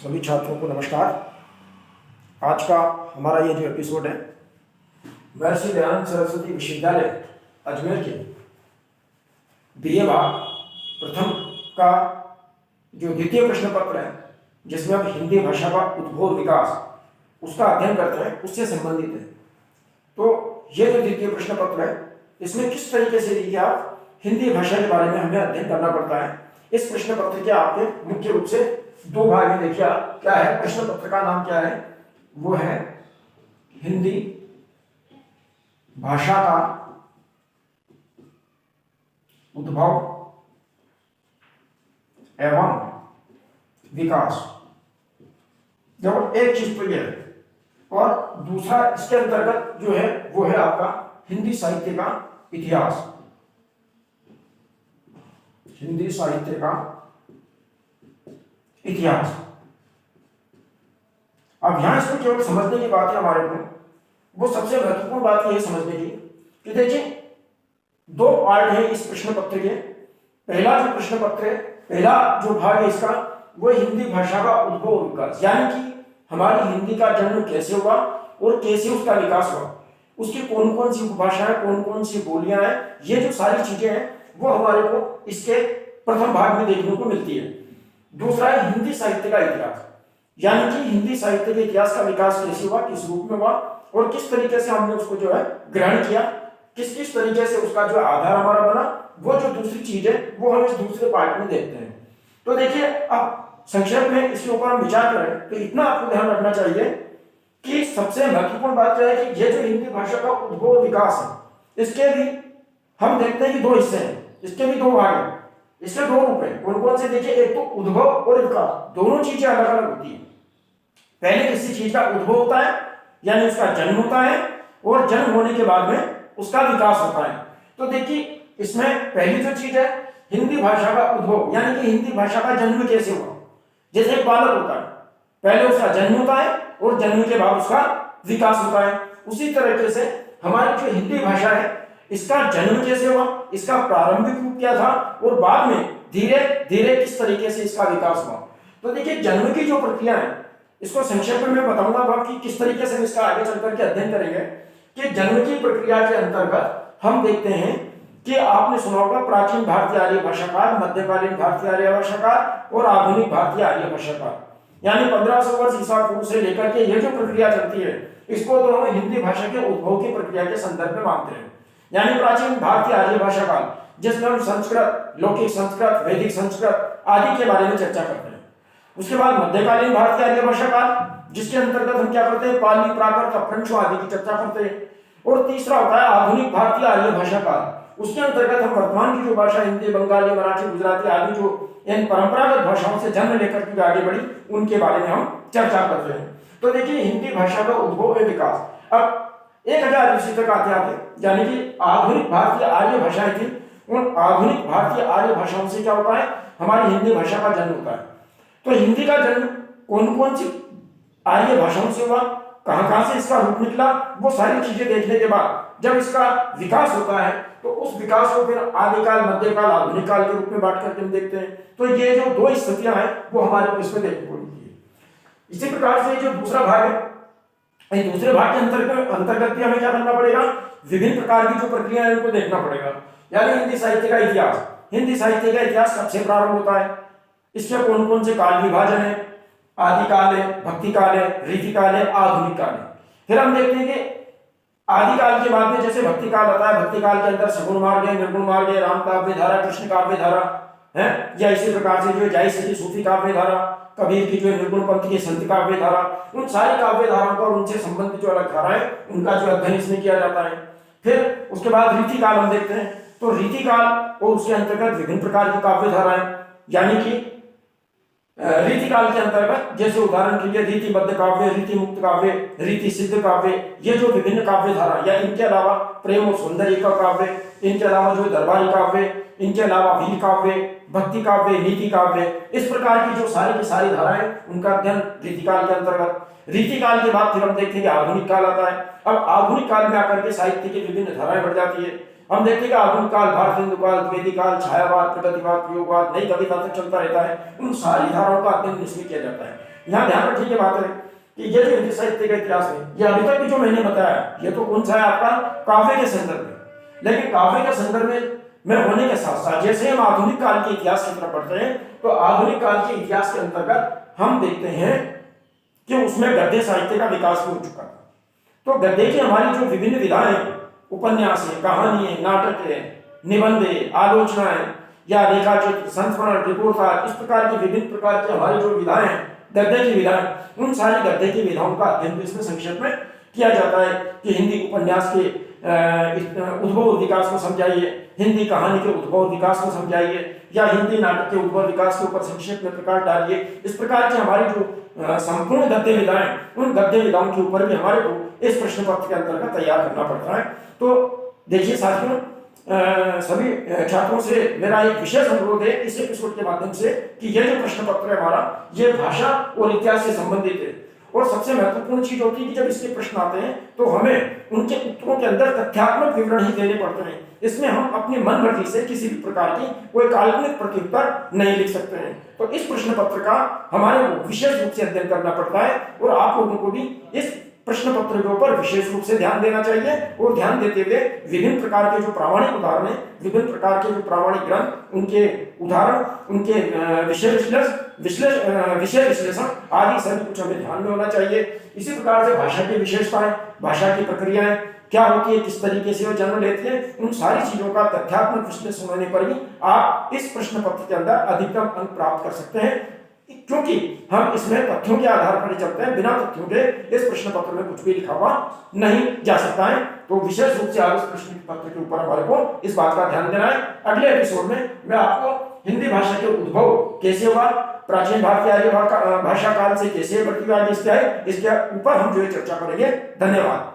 सभी छात्रों को नमस्कार। आज का हमारा ये जो एपिसोड है महर्षि दयानंद सरस्वती विश्वविद्यालय अजमेर के बीए भाग प्रथम का जो द्वितीय प्रश्न पत्र है, जिसमें हम हिंदी भाषा का उद्भव विकास उसका अध्ययन करते हैं, उससे संबंधित है। तो ये जो द्वितीय प्रश्न पत्र है, इसमें किस तरीके से देखिए आप हिंदी भाषा के बारे में हमें अध्ययन करना पड़ता है। इस प्रश्न पत्र के आपके मुख्य रूप से दो भाग में देखिए आप क्या है। प्रश्न पत्र का नाम क्या है? वो है हिंदी भाषा का उद्भव एवं विकास। जब एक चीज तो ये है, और दूसरा इसके अंतर्गत जो है वो है आपका हिंदी साहित्य का इतिहास। हिंदी साहित्य का इतिहास। अब यहां इसको केवल समझने की बात है हमारे को, वो सबसे महत्वपूर्ण बात यह समझने की कि देखिए दो पार्ट है इस प्रश्न पत्र के। पहला जो प्रश्न पत्र है, पहला जो भाग है इसका, वो हिंदी भाषा का उद्भव और विकास, यानी कि हमारी हिंदी का जन्म कैसे हुआ और कैसे उसका विकास हुआ, उसकी कौन कौन सी उपभाषाएं, कौन कौन सी बोलियां हैं, ये जो सारी चीजें हैं वो हमारे को इसके प्रथम भाग में देखने को मिलती है। दूसरा है हिंदी साहित्य का इतिहास, यानी कि हिंदी साहित्य के इतिहास का विकास कैसे हुआ, किस रूप में हुआ और किस तरीके से हमने उसको जो है ग्रहण किया, किस किस तरीके से उसका जो आधार हमारा बना, वो जो दूसरी चीज है वो हम इस दूसरे पार्ट में देखते हैं। तो देखिए अब संक्षेप में इसके ऊपर हम विचार करें तो इतना आपको ध्यान रखना चाहिए कि सबसे महत्वपूर्ण बात यह है कि ये जो हिंदी भाषा का उद्भव और विकास है, इसके भी हम देखते हैं कि दो हिस्से हैं, इसके भी दो भाग हैं, इसके दो रूप हैं। कौन कौन से? देखिए एक तो उद्भव और विकास, दोनों चीजें अलग अलग होती है। पहले किसी चीज का उद्भव होता है यानी उसका जन्म होता है, और जन्म होने के बाद में उसका विकास होता है। तो देखिए इसमें पहली जो चीज है हिंदी भाषा का उद्भव, यानी कि हिंदी भाषा का जन्म कैसे हुआ। जैसे एक बालक होता है, पहले उसका जन्म होता है और जन्म के बाद उसका विकास होता है। उसी तरीके से हमारी जो हिंदी भाषा है, इसका जन्म कैसे हुआ, इसका प्रारंभिक रूप क्या था और बाद में धीरे धीरे किस तरीके से इसका विकास हुआ। तो देखिए जन्म की जो प्रक्रिया है, इसको संक्षेप में मैं बताऊंगा कि किस तरीके से हम इसका आगे चलकर के अध्ययन करेंगे। कि जन्म की प्रक्रिया के अंतर्गत हम देखते हैं कि आपने सुना होगा प्राचीन भारतीय आर्य भाषाकार, मध्यकालीन भारतीय आर्य भाषाकार और आधुनिक भारतीय आर्य भाषाकार, यानी 1500 वर्ष ईसा पूर्व से लेकर के ये जो प्रक्रिया चलती है, इसको तो हम हिंदी भाषा के उद्भव की प्रक्रिया के संदर्भ में मानते हैं। यानी प्राचीन भारतीय आर्य भाषा काल, जिसमें हम संस्कृत, लौकिक संस्कृत, वैदिक संस्कृत आदि के बारे में चर्चा करते हैं। उसके बाद मध्यकालीन भारतीय आर्य भाषा काल, जिसके अंतर्गत हम क्या करते हैं, पाली, प्राकृत, अपभ्रंश आदि की चर्चा करते हैं। और तीसरा होता है आधुनिक भारतीय आर्य भाषा काल, उसके अंतर्गत हम वर्तमान की जो भाषा हिंदी, बंगाली, मराठी, गुजराती आदि जो इन परंपरागत भाषाओं से जन्म लेकर के आगे बढ़ी, उनके बारे में हम चर्चा करते हैं। तो देखिए हिंदी भाषा का उद्भव और विकास अब 1000 ईस्वी तक आते आते, यानी कि आधुनिक भारतीय आर्य भाषाएं थी, उन आधुनिक भारतीय आर्य भाषाओं से क्या होता है, हमारी हिंदी भाषा का जन्म होता है। तो हिंदी का जन्म कौन कौन सी आर्य भाषाओं से हुआ, कहां कहां से इसका रूप निकला, वो सारी चीजें देखने के बाद जब इसका विकास होता है तो उस विकास को फिर आदिकाल, मध्यकाल, आधुनिक काल के रूप में बांट करके हम देखते हैं। तो ये जो दो स्थितियां हैं वो हमारे को इसमें देखने को मिलती है। इसी प्रकार से जो दूसरा भाग है, दूसरे भाग के अंतर्गत भी हमें क्या करना पड़ेगा, विभिन्न प्रकार की जो प्रक्रिया है उनको देखना पड़ेगा। यानी हिंदी साहित्य का इतिहास, हिंदी साहित्य का इतिहास कब से प्रारंभ होता है, इसमें कौन कौन से काल विभाजन है, आदिकाल है, भक्ति काल है, रीतिकाल है, आधुनिक काल है। फिर हम देखते हैं कि आदिकाल के बाद में जैसे भक्ति काल आता है, भक्ति काल के अंदर सगुण मार्ग है, निर्गुण मार्ग है, राम काव्य धारा, कृष्ण काव्य धारा है, या इसी प्रकार से जो जाई सती सूफी काव्य धारा, कबीर की जो निर्गुण पंथ की संत काव्य धारा, उन सारी काव्य धाराओं का और उनसे संबंधित जो अलग धाराएं, उनका जो अध्ययन इसमें किया जाता है। फिर उसके बाद रीति काल हम देखते हैं, तो रीति काल और उसके अंतर्गत विभिन्न प्रकार की काव्य धाराएं, यानी कि रीति काल के अंतर्गत जैसे उदाहरण के लिए रीति बद्ध काव्य, रीति मुक्त काव्य, रीति सिद्ध काव्य, ये जो विभिन्न काव्य धारा, या इनके अलावा प्रेम और सौंदर्य का काव्य, इनके अलावा जो दरबारी काव्य, इनके अलावा वीर काव्य, भक्ति काव्य, नीति काव्य, इस प्रकार की जो सारी की सारी धाराएं, उनका अध्ययन रीतिकाल के अंतर्गत। रीतिकाल के बाद फिर हम देखते हैं कि आधुनिक काल आता है। अब आधुनिक काल में आकर के साहित्य की विभिन्न धाराएं बढ़ जाती है, हम देखते हैं कि आधुनिक काल, भारत हिंदू काल, वैदिक काल, छायावाद, प्रगतिवाद, प्रयोगवाद, नई कविता तक चलता रहता है। उन सारी धाराओं का अध्ययन इसमें किया जाता है। यहाँ ध्यान रखिए ये बात है कि ये जो हिंदी साहित्य का इतिहास है, ये अभी तक भी जो मैंने बताया, ये तो कौन सा है आपका काव्य के संदर्भ में, लेकिन काव्य के संदर्भ में होने के साथ साथ जैसे हम आधुनिक काल के इतिहास की तरफ बढ़ते हैं, तो आधुनिक काल के इतिहास के अंतर्गत हम देखते हैं कि उसमें गद्य साहित्य का विकास भी हो चुका था। तो गद्य की हमारी जो विभिन्न विधाएं, उपन्यास है, कहानी है, नाटक है, निबंध है, आलोचना है, या रेखाचित्र, संस्मरण, रिपोर्टाज, इस प्रकार की विभिन्न प्रकार की हमारी जो विधाएं हैं, गद्य की विधाएं, उन सारी गद्य की विधाओं का अध्ययन इसमें संक्षेप में किया जाता है कि हिंदी उपन्यास के उद्भव और विकास को समझाइए, हिंदी कहानी के उद्भव और विकास को समझाइए, या हिंदी नाटक के उद्भव विकास के ऊपर संक्षेप में प्रकाश डालिए। इस प्रकार की हमारी जो संपूर्ण गद्य विधाएं, उन गद्य विधाओं के ऊपर भी हमारे को इस प्रश्न पत्र के अंतर्गत तैयार करना पड़ता है। तो देखिए साथियों, सभी छात्रों से मेरा एक विशेष अनुरोध है इस एपिसोड के माध्यम से कि ये जो प्रश्न पत्र है हमारा, ये भाषा और इतिहास से संबंधित है। और सबसे महत्वपूर्ण चीज होती है कि जब इसके प्रश्न आते हैं तो हमें उनके उत्तरों के अंदर तथ्यात्मक विवरण ही देने पड़ते हैं। इसमें हम अपनी मन मर्जी से किसी भी प्रकार की कोई काल्पनिक प्रत्युत्तर नहीं लिख सकते हैं। तो इस प्रश्न पत्र का हमारे को विशेष रूप से अध्ययन करना पड़ता है और आप लोगों को भी इस प्रश्न पत्र के ऊपर विशेष रूप से ध्यान देना चाहिए। और ध्यान देते हुए विभिन्न प्रकार के जो प्रामाणिक उदाहरण है, विभिन्न प्रकार के जो प्रामाणिक ग्रंथ, उनके उदाहरण, उनके विषय विश्लेषण आदि सभी कुछ हमें ध्यान में होना चाहिए। इसी प्रकार से भाषा की विशेषताएं, भाषा की प्रक्रियाएं क्या होती है, किस तरीके से वो जन्म लेती है, उन सारी चीजों का तथ्यात्मक विश्लेषण होने पर भी आप इस प्रश्न पत्र के अंदर अधिकतम अंक प्राप्त कर सकते हैं, क्योंकि हम इसमें तथ्यों के आधार पर चलते हैं। बिना तथ्यों के इस प्रश्न पत्र में कुछ भी लिखा हुआ नहीं जा सकता है। तो विशेष रूप से आप इस प्रश्न पत्र के ऊपर हमारे को इस बात का ध्यान देना है। अगले एपिसोड में मैं आपको हिंदी भाषा के उद्भव कैसे हुआ, प्राचीन भारतीय आर्य भाषा काल से कैसे बढ़ती हुई आगे इसके ऊपर हम जो है चर्चा करेंगे। धन्यवाद।